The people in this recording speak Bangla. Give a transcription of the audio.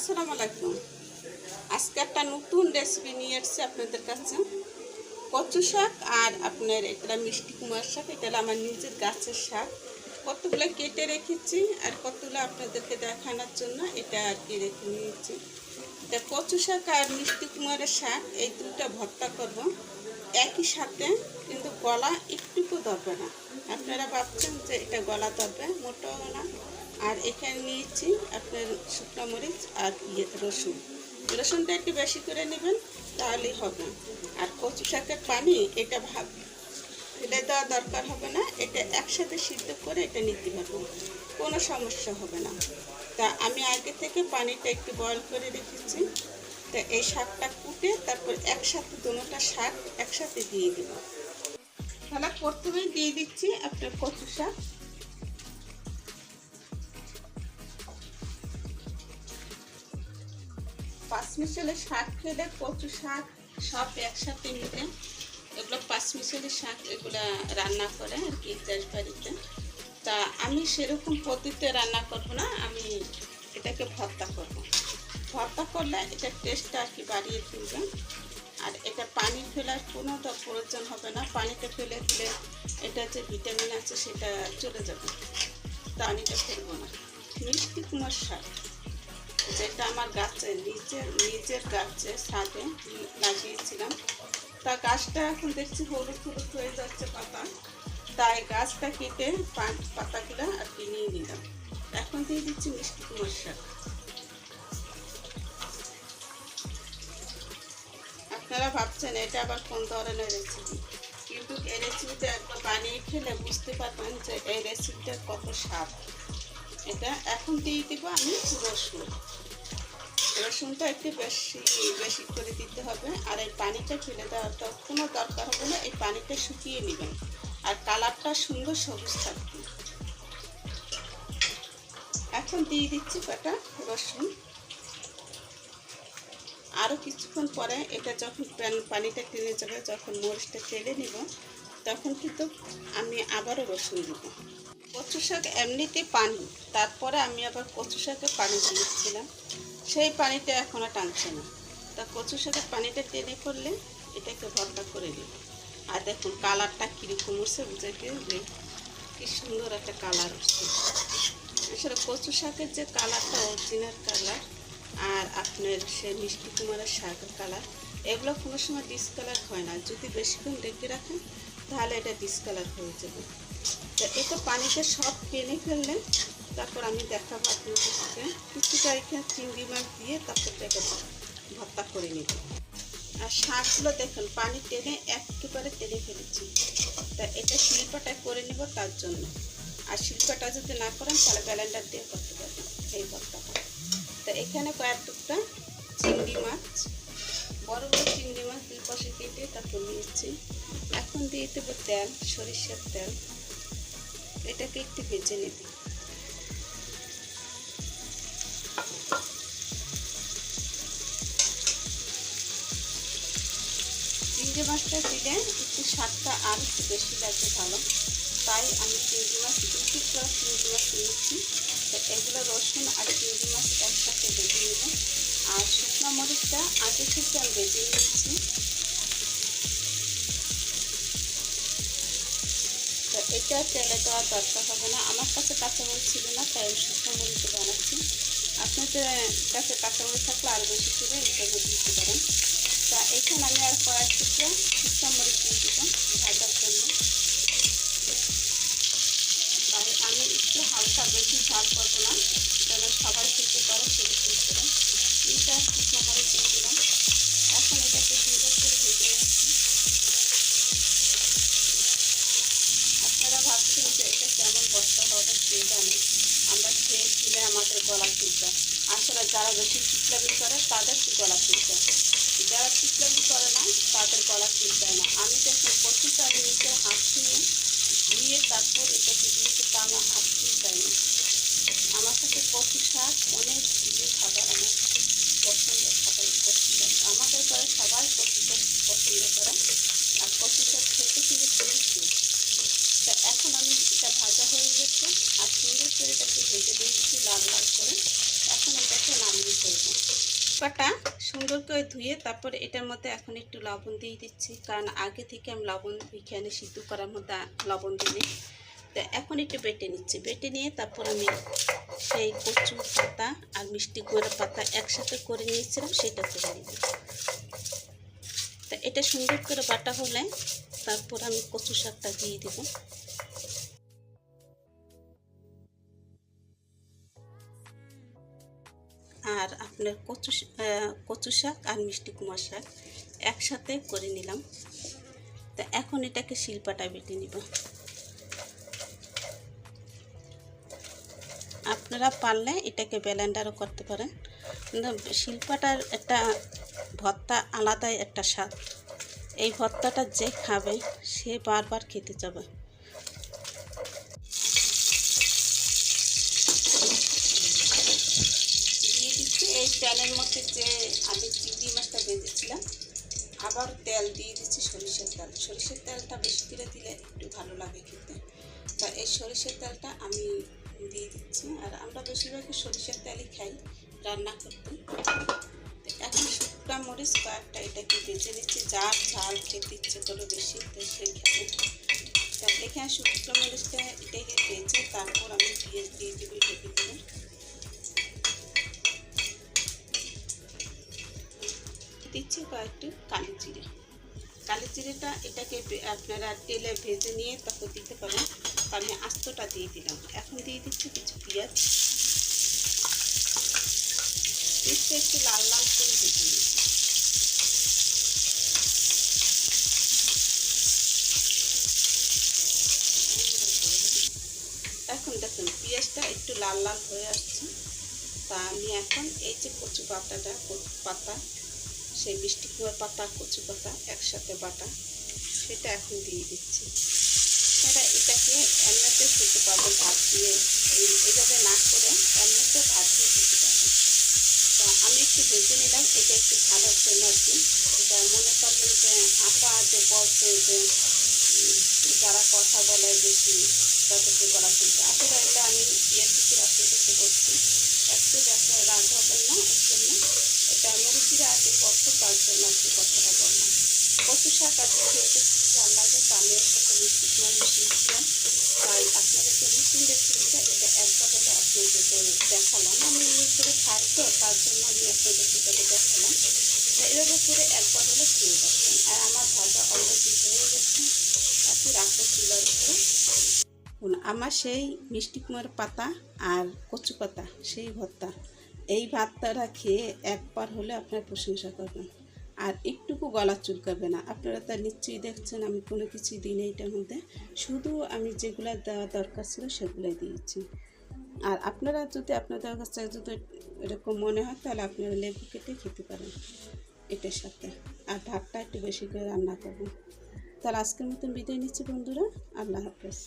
আসসালামু আলাইকুম। আজকে একটা নতুন রেসিপি নিয়ে এসেছি আপনাদের কাছে। কচু শাক আর আপনার এটা মিষ্টি কুমড়ার শাক। এটা হলো আমার নিজের গাছের শাক। কতগুলো কেটে রেখেছি আর কতগুলো আপনাদেরকে দেখানোর জন্য এটা আর কি রেখে নিয়েছি। এটা কচু শাক আর মিষ্টি কুমড়ার শাক, এই দুটো ভর্তা করব একই সাথে, কিন্তু গলা একটুকু ধরবে না। আপনারা ভাবছেন যে এটা গলা ধরবে, মোটেও না। আর এখানে নিয়েছি আপনার শুকনো মরিচ আর রসুন। রসুনটা একটু বেশি করে নেবেন, তাহলেই হবে। আর কচু শাকের পানি এটা এটা দেওয়া দরকার হবে না, এটা একসাথে সিদ্ধ করে এটা নিতে পারবো, কোনো সমস্যা হবে না। তা আমি আগে থেকে পানিটা একটু বয়ল করে রেখেছি। তা এই শাকটা কুটে তারপর একসাথে দুটোটা শাক একসাথে দিয়ে দেব। তাহলে প্রথমেই দিয়ে দিচ্ছি আপনার কচু শাক। পাঁচমিশালি শাক খেলে কচু শাক সব একসাথে মিলে, এগুলো পাঁচমিশালি শাক, এগুলো রান্না করে আর কি বাড়িতে। তা আমি সেরকম পদ্ধতিতে রান্না করব না, আমি এটাকে ভর্তা করব। ভর্তা করলে এটার টেস্টটা আর কি বাড়িয়ে তুলবে। আর এটা পানি ফেলার কোনো প্রয়োজন হবে না, পানিটা ফেলে দিলে এটা যে ভিটামিন আছে সেটা চলে যাবে, পানিটা ফেলবো না। মিষ্টি কুমড়ার শাক, যেটা আমার গাছে নিজের গাছে ছাদে লাগিয়েছিলাম। তা গাছটা এখন দেখছি হলুদ হলুদ হয়ে যাচ্ছে পাতা, তাই গাছটা কেটে পাতাগুলো আর কি নিয়ে নিলাম। এখন দিয়ে দিচ্ছি মিষ্টি কুমড়ার শাক। আপনারা ভাবছেন এটা আবার কোন ধরনের রেসিপি, কিন্তু এই রেসিপিটা একবার বানিয়ে খেলে বুঝতে পারবেন যে এই রেসিপিটার কত স্বাদ। এটা এখন দিয়ে দিব আমি রসুন। রসুনটা একটু বেশি বেশি করে দিতে হবে। আর এই পানিটা ফেলে দেওয়াটা কোনো দরকার হবে না, এই পানিটা শুকিয়ে নেবেন আর কালারটা সুন্দর সবুজ থাকবে। এখন দিয়ে দিচ্ছি কটা রসুন। আরও কিছুক্ষণ পরে এটা যখন পানিটা টেনে যাবে, যখন মরিচটা তেলে নিব, তখন কিন্তু আমি আবারও রসুন দিব। কচু শাক এমনিতে পানি, তারপরে আমি আবার কচু শাকে পানি দিয়েছিলাম, সেই পানিটা এখনও টানছে না। তা কচু শাকের পানিটা টেনে পড়লে এটাকে ভর্তা করে নিব। আর দেখুন কালারটা কীরকম উঠছে, বুঝাইতে যে কী সুন্দর একটা কালার উঠছে। আসলে কচু শাকের যে কালারটা অরিজিনাল কালার, আর আপনার সে মিষ্টি কুমড়ার শাকের কালার, এগুলো কোনো সময় ডিসকালার হয় না। যদি বেশিক্ষণ রেখে রাখেন তাহলে এটা ডিসকালার হয়ে যাবে। তো এটা পানিতে সব টেনে ফেললে তারপর আমি দেখাবো আপনাদেরকে। কিছুটা এখানে চিংড়ি মাছ দিয়ে তারপর এটাকে ভর্তা করে নেব। আর শাকগুলো দেখুন পানি টেনে একেবারে টেনে ফেলেছি। তা এটা শিল্পটা করে নেব তার জন্য। আর শিল্পটা যদি না করেন তাহলে ব্লেন্ডার দিয়ে করতে পারবেন এই ভর্তাটা। তো এখানে কয়েক টুকরা চিংড়ি মাছ, বড় বড় চিংড়ি মাছ দুই পাশে কেটে তারপর নিয়েছি। এখন দিয়ে দেবো তেল, সরিষার তেল। এটাকে একটু ভেজে নেব। চিংড়ি মাছটা দিলে একটু স্বাদটা আর একটু বেশি লাগবে ভালো, তাই আমি চিংড়ি মাছ দুই টুকরা চিংড়ি মাছ নিয়েছি। তো এগুলো রসুন আর চিংড়ি মাছ একসাথে ভেজে নেব। আর শুকনো মরিচটা আগে থেকে আমি ভেজে নিয়েছি। তো এটা তেলে দেওয়ার দরকার হবে না, আমার কাছে কাঁচামরিচ ছিল না তাই আমি শুকনো মরিচে বানাচ্ছি। আপনাদের কাছে কাঁচামরিচ থাকলে আরও বেশি করে এটা দিতে পারেন। তা এখানে আমি আর কয়েক টুকরা শুকনো মরিচ দিয়ে দেবো ভাজার জন্য। আর আমি একটু হালকা বেশি ঝাল করবো না, যেন সবাই খেতে পারে সেরকম করে। তিনটা শুকনো মরিচ দিয়ে দিলাম। এখন এটাকে সুন্দর করে ভেজে নিচ্ছি। আপনারা ভাবছেন যে এটা কেমন ভর্তা হবে, সে জানে আমরা খেয়ে খেলে আমাদের গলা তুলতে। আসলে যারা বেশি চিকলামি করে তাদের কি গলা তুলতে, যারা চিকলামি করে না তাদের গলা তুলতে না। আমি দেখুন কচুটা নিচে হাত দিয়ে তারপর এটাকে দিয়েছি, তা আমার হাত তুলতাই না। আমার কাছে কচু শাক অনেক প্রিয় খাবার, আমার পছন্দের খাবার কচু শাক। আমাদের ঘরে সবাই কচু শাক পছন্দ করে, আর কচু শাক খেতে কিন্তু খুবই সুন্দর। তা এখন আমি এটা ভাজা হয়ে গেছে আর সুন্দর করে এটাকে ভেজে দিয়েছি লাল লাল করে। এখন এটাকে নামিয়ে ফেলবো। পাটা সুন্দর করে ধুয়ে তারপরে এটার মধ্যে এখন একটু লবণ দিয়ে দিচ্ছি, কারণ আগে থেকে আমি লবণ এখানে সিদ্ধ করার মধ্যে লবণ দিই। তো এখন একটু বেটে নিচ্ছি, বেটে নিয়ে তারপর আমি সেই কচু পাতা আর মিষ্টি কুমড়া পাতা একসাথে করে নিয়েছিলাম, সেটা করে নিব। তো এটা সুন্দর করে বাটা হলে তারপর আমি কচু শাকটা দিয়ে দেব। আর আপনার কচু শাক আর মিষ্টি কুমড়া শাক একসাথে করে নিলাম। তো এখন এটাকে শিলপাটায় বেটে নিব। আপনারা পারলে এটাকে ব্লেন্ডারও করতে পারেন, কিন্তু শিলপাটার একটা ভর্তা আলাদাই একটা স্বাদ। এই ভর্তাটা যে খাবে সে বারবার খেতে যাবে। দিয়ে দিচ্ছি এই তেলের মধ্যে যে আমি চিংড়ি মাছটা ভেজেছিলাম, আবার তেল দিয়ে দিচ্ছি সরিষার তেল। সরিষার তেলটা বেশি করে দিলে একটু ভালো লাগে খেতে। তা এই সরিষার তেলটা আমি দিয়ে দিচ্ছি, আর আমরা বেশিরভাগই সরিষার তেলই খাই রান্না করতে। এখন শুকনা মরিচ কয়েকটা এটাকে ভেজে নিচ্ছি, যার ঝাল খেতে ইচ্ছে করে বেশি তো সে খাবে। তা এখানে শুকনো মরিচটা এটাকে ভেজে তারপর আমি পেঁয়াজ দিয়ে দেবো, ঢেকে দেবো। দিচ্ছি কয়েকটু কালি জিরে। কালি জিরেটা এটাকে আপনারা তেলে ভেজে নিয়ে তারপর দিতে পারেন, আমি আস্তটা দিয়ে দিলাম। এখন দিয়ে দিচ্ছি কিছু পেঁয়াজ, পেঁয়াজটা একটু লাল লাল করে ভেজে নিই। এখন দেখুন পেঁয়াজটা একটু লাল লাল হয়ে আসছে। তা আমি এখন এই যে কচু পাতা সেই মিষ্টি কুমড়ার পাতা কচু পাতা একসাথে বাটা, সেটা এখন দিয়ে দিচ্ছি। এটাকে এমনিতে খেতে পারবেন ভাত দিয়ে, এইভাবে না করে এমনিতে ভাত দিয়ে খেতে পারবেন। তা আমি একটু ভেজে নিলাম, এটা একটু ভালো জন্য আর কি। এটা মনে করবেন যে আটা যে বলছে যে যারা কথা বলে বেশি তাদেরকে গলা তুলতে, আসলে এটা আমি ইয়ে থেকে আপনাদেরকে বলছি, একটু আপনারা রাগ হবেন না। এর জন্য এটা মুরগিরা আগে করতো, তার জন্য একটু কথাটা বললাম। কচু শাক আজকে খেতে খুব ভালো লাগে, তা আমি এর সাথে মিষ্টি কুমড়া মিশিয়েছিলাম। তাই আপনাদেরকে নতুন রেসিপিটা এটা একবার হলে আপনাদেরকে দেখালাম। আমি ইয়ে করে খাই তো, তার জন্য আমি আপনাদেরকে এটা দেখালাম। তা এভাবে করে একবার হলে খেয়ে যাচ্ছেন। আর আমার ভাজা অলরেডি হয়ে গেছে, এখন রাখবো চুলার উপরে। আমার সেই মিষ্টি কুমড়ার পাতা আর কচু পাতা সেই ভর্তা, এই ভর্তাটা খেয়ে একবার হলে আপনার প্রশংসা করবেন, আর একটুকু গলা চুলকাবে না। আপনারা তা নিশ্চয়ই দেখছেন আমি কোনো কিছুই দিই না এটার মধ্যে, শুধু আমি যেগুলো দেওয়া দরকার ছিল সেগুলোই দিয়েছি। আর আপনারা যদি আপনাদের কাছে যদি এরকম মনে হয় তাহলে আপনারা লেবু কেটে খেতে পারেন এটার সাথে, আর ভাতটা একটু বেশি করে রান্না করবেন। তাহলে আজকের মতন বিদায় নিচ্ছি বন্ধুরা, আল্লাহ হাফেজ।